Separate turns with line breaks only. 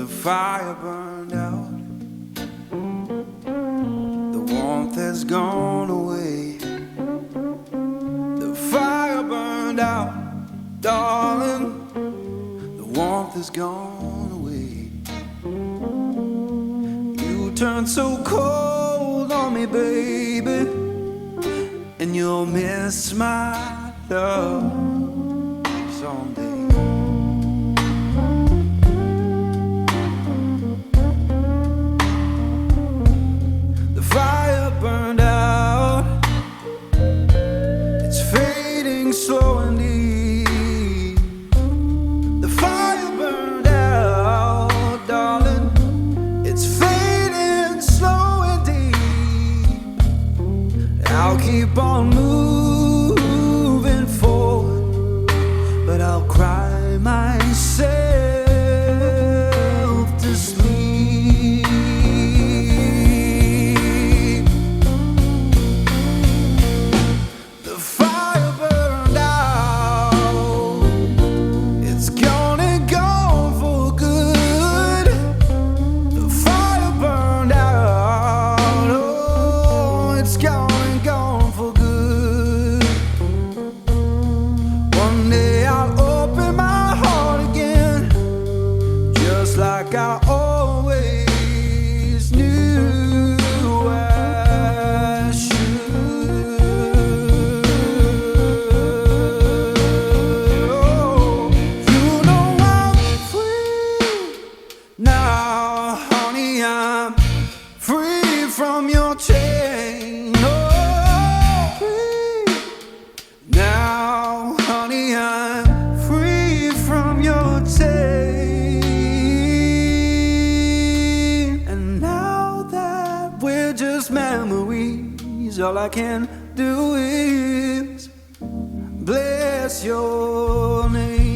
fire burned out. The warmth has gone away. The fire burned out, darling. The warmth has gone away. You turned so cold on me, baby, and you'll miss my love someday. The fire burned out, it's fading slow and deep. The fire burned out, darling, it's fading slow and deep. I'll keep on moving forward, but I'll cry myself to sleep. The fire burned out, it's gone and gone for good. The fire burned out, oh, it's gone and gone for good. One day I'll open my heart again, just like I always knew I should. Oh, you know I'm free now, honey. I'm free from your chain. Oh, free now, honey. I'm free from your chain. And now that we're just memories, all I can do is bless your name.